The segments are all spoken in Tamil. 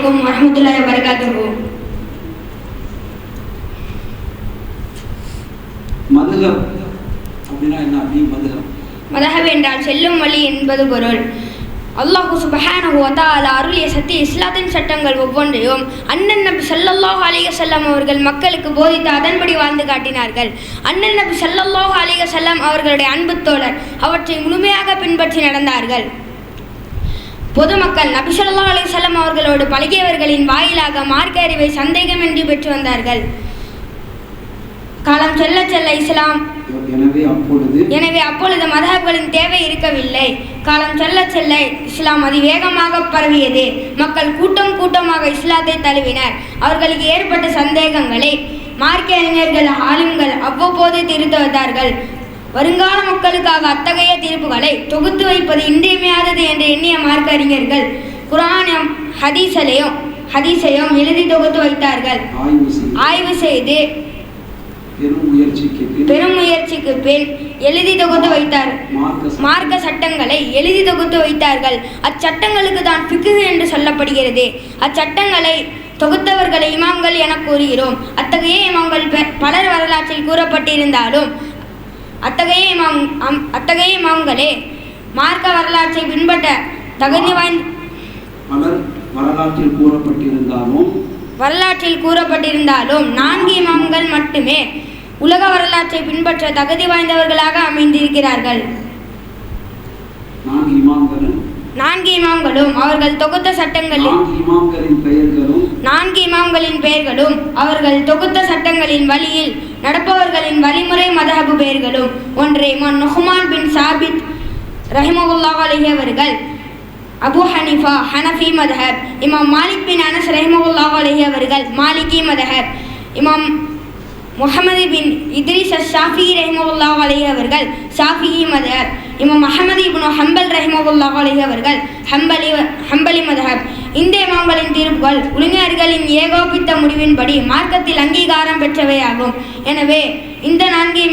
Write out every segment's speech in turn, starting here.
அலைக்கும் வரஹ்மத்துல்லாஹி வபரகாத்துஹு. மதுஹப் அப்படின்னா என்ன? அப்படி மதஹப் என்றால் செல்லும் வழி என்பது பொருள். அல்லாஹ் சுப்ஹானஹு வ தஆலா அருளிய சத்திய இஸ்லாத்தின் சட்டங்கள் ஒவ்வொன்றையும் அண்ணன் நபி ஸல்லல்லாஹு அலைஹி வஸல்லம் அவர்கள் மக்களுக்கு போதித்து அதன்படி வாழ்ந்து காட்டினார்கள். அண்ணன் நபி ஸல்லல்லாஹு அலைஹி வஸல்லம் அவர்களுடைய அன்பு தோழர் அவற்றை முழுமையாக பின்பற்றி நடந்தார்கள். பொதுமக்கள் நபி ஸல்லல்லாஹு அலைஹி வஸல்லம் அவர்களோடு பழகியவர்களின் வாயிலாக மார்க்க அறிவை சந்தேகமின்றி பெற்று வந்தார்கள். காலம் செல்ல செல்ல இஸ்லாம் எனவே அப்பொழுது மதஹப்களின் தேவை இருக்கவில்லை. காலம் செல்ல செல்ல இஸ்லாம் அதிவேகமாக பரவியது. மக்கள் கூட்டம் கூட்டமாக இஸ்லாத்தை தழுவினர். அவர்களுக்கு ஏற்பட்ட சந்தேகங்களை மார்க்க அறிஞர்கள் ஆலிம்கள் அவ்வப்போது திருத்த வந்தார்கள். வருங்கால மக்களுக்காக அத்தகைய தீர்ப்புகளை தொகுத்து வைப்பது இன்றியமையாதது என்று எண்ணிய மார்க்க அறிஞர்கள் குர்ஆனையும் ஹதீஸையும் எழுதி தொகுத்து வைத்தார்கள். ஆய்வு செய்து பெரும் முயற்சிக்கு பின் எழுதி தொகுத்து வைத்தார். மார்க்க சட்டங்களை எழுதி தொகுத்து வைத்தார்கள். அச்சட்டங்களுக்கு தான் ஃபிக்ஹ் என்று சொல்லப்படுகிறது. அச்சட்டங்களை தொகுத்தவர்களை இமாம்கள் என கூறுகிறோம். அத்தகைய இமாம்கள் பலர் வரலாற்றில் கூறப்பட்டிருந்தாலும் அத்தகைய இமாம்களே மார்க்க வரலாற்றை பின்பற்ற தகுதி வாய்ந்த வரலாற்றில் கூறப்பட்டிருந்தாலும் 4 இமாம்கள் மட்டுமே உலக வரலாற்றை பின்பற்ற தகுதி வாய்ந்தவர்களாக அமைந்திருக்கிறார்கள். 4 இமாம்களும் அவர்கள் தொகுத்த சட்டங்களில் 4 இமாம்களின் பெயர்களும் அவர்கள் தொகுத்த சட்டங்களின் வழியில் நடப்பவர்களின் வழிமுறை மதஹப் பெயர்களும் ஒன்றே இமாம் நுஹ்மான் பின் சாபித் ரஹிமஹுல்லாஹ் அலைஹி அவர்கள் அபு ஹனீஃபா ஹனஃபி மதஹப், இமாம் மாலிக் பின் அனஸ் ரஹிமஹுல்லாஹ் அலைஹி அவர்கள் மாலிகி மதஹப், இமாம் முஹம்மது பின் இத்ரிஸ் ஷாஃபி ரஹிமஹுல்லாஹ் அலைஹி அவர்கள் ஷாஃபிஈ மதஹப், இமாம் அஹ்மது இப்னு ஹம்பல் ரஹிமஹுல்லாஹ் அலைஹி அவர்கள் ஹம்பலி மதஹப். இந்த இமாம்களின் தீர்ப்புகள் உலகினர்களின் ஏகோபித்த முடிவின்படி மார்க்கத்தில் அங்கீகாரம் பெற்றவையாகும். எனவே இந்த 4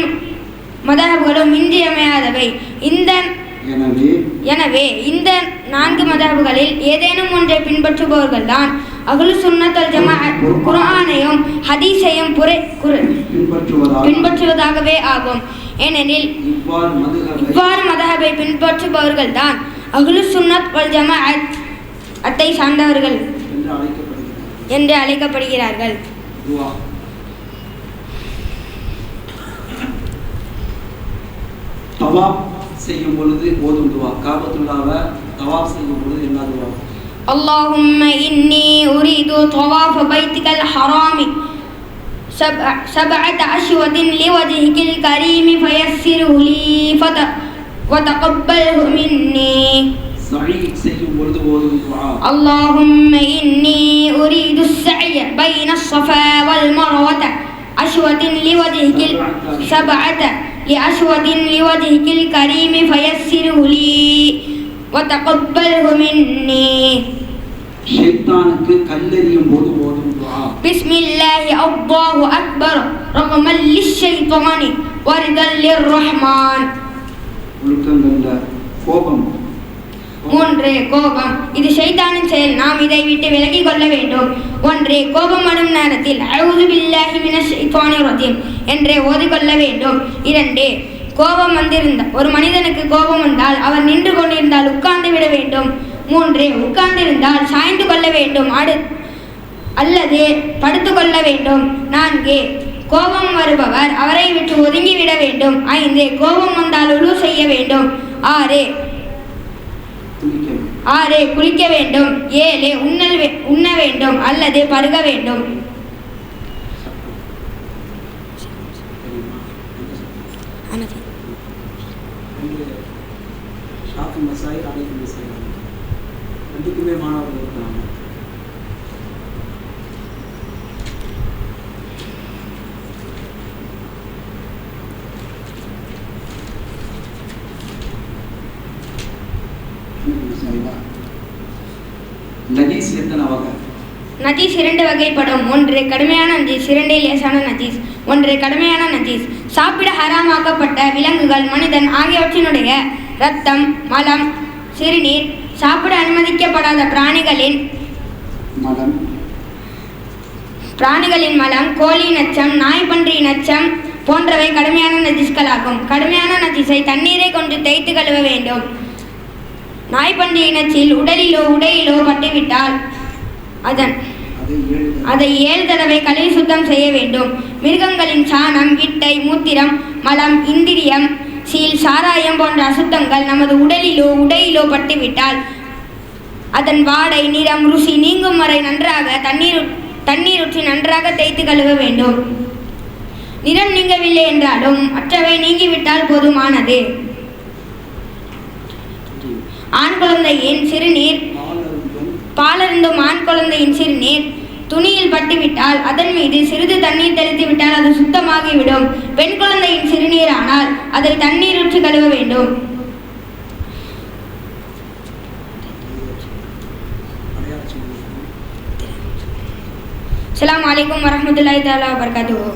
மதஹப்களும் இன்றியமையாதவை. எனவே இந்த 4 மதஹப்களில் ஏதேனும் ஒன்றை பின்பற்றுபவர்கள்தான் அஹ்லு சுன்னத் வல் ஜமாஅத் குர்ஆனையும் ஹதீஸையும் பின்பற்றுவதாகவே ஆகும். ஏனெனில் இவ்வாறு மதஹபை பின்பற்றுபவர்கள்தான் அஹ்லு சுன்னத் வல் ஜமாஅத் அத்தை சார்ந்தவர்கள் என்று அழைக்கப்படுகிறார்கள். தவாப் செய்யும் பொழுது ஓதும் துவா, காபத்துல்லாஹ்வை தவாப் செய்யும் பொழுது என்ன துவா? اللهم إني أريد طواف بيتك الحرام 7 أشواط لوجهك الكريم فيسره لي وتقبله مني. سعي செய்யும் பொழுது ஓதும் துவா. اللهم إني أريد السعي بين الصفا والمروة 7 أشواط لوجهك الكريم فيسره لي وتقبله مني. ஷைத்தானுக்கு கல்லெறியும் போது ஓதும் துஆ. பிஸ்மில்லாஹி அல்லாஹு அக்பர் ரஹ்மன் லிஷ்ஷைத்தானி வர்தல் லிர்ரஹ்மான். ஒழுக்கங்கள்ல கோபம். 3 கோபம். இது ஷைத்தானின் செயல். நாம் இதை விட்டு விலகிக் கொள்ள வேண்டும். 1 கோபம் வரும் நேரத்தில் அஊது பில்லாஹி மினஷ் ஷைத்தானிர் ரஜீம் என்றே ஓதிக்கொள்ள வேண்டும். 2 கோபம் ஒரு மனிதனுக்கு கோபம் வந்தால் அவர் நின்று கொண்டிருந்தால் உட்கார்ந்து விட வேண்டும். 3 உட்கார்ந்திருந்தால் சாய்ந்து கொள்ள வேண்டும் அல்லது படுத்து கொள்ள வேண்டும். 4 கோபம் வருபவர் அவரை விட்டு ஒதுங்கிவிட வேண்டும். 5 கோபம் வந்தால் உழு செய்ய வேண்டும். 6 குளிக்க வேண்டும். 7 உண்ண வேண்டும் அல்லது பருக வேண்டும். ரெண்டுக்குமே மாணவர்கள் இருக்காங்க. நஜீஸ் எத்தனை வகை? நஜீஸ் 2 வகைப்படும். 1 கடுமையான நஜீஸ், 2 லேசான நஜீஸ். 1 கடுமையான நஜீஸ் சாப்பிட ஹராமாக்கப்பட்ட விலங்குகள், மனிதன் ஆகியவற்றினுடைய இரத்தம், மலம், சிறுநீர், சாப்பிட அனுமதிக்கப்படாத பிராணிகளின் மலம், பிராணிகளின் மலம், கோழி நச்சம், நாய் பன்றி நச்சம் போன்றவை கடுமையான நஜிஸ்களாகும். கடுமையான நஜிஸை தண்ணீரை கொண்டு தேய்த்து கழுவ வேண்டும். நாய் பன்றி நச்சில் உடலிலோ உடையிலோ பட்டுவிட்டால் அதை 7 தடவை கழுவி சுத்தம் செய்ய வேண்டும். மிருகங்களின் சாணம், விட்டை, மூத்திரம், மலம், இந்திரியம், சீல், சாராயம் போன்ற அசுத்தங்கள் நமது உடலிலோ உடையிலோ பட்டுவிட்டால் அதன் வாடை, நிறம், ருசி நீங்கும் வரை நன்றாக தண்ணீர் ஊற்றி நன்றாக தேய்த்து கழுவ வேண்டும். நிறம் நீங்கவில்லை என்றாலும் மற்றவை நீங்கிவிட்டால் போதுமானது. ஆண் குழந்தையின் சிறுநீர், பாலருந்தும் ஆண் குழந்தையின் சிறுநீர் துணியில் பட்டுவிட்டால் அதன் மீது சிறிது தண்ணீர் தெளித்து விட்டால் அது சுத்தமாகிவிடும். பெண் குழந்தையின் சிறுநீர் ஆனால் அதை தண்ணீர் ஊற்றி கழுவ வேண்டும். அஸ்ஸலாமு அலைக்கும் வரஹ்மத்துல்லாஹி தஆலா வபரகாத்துஹு.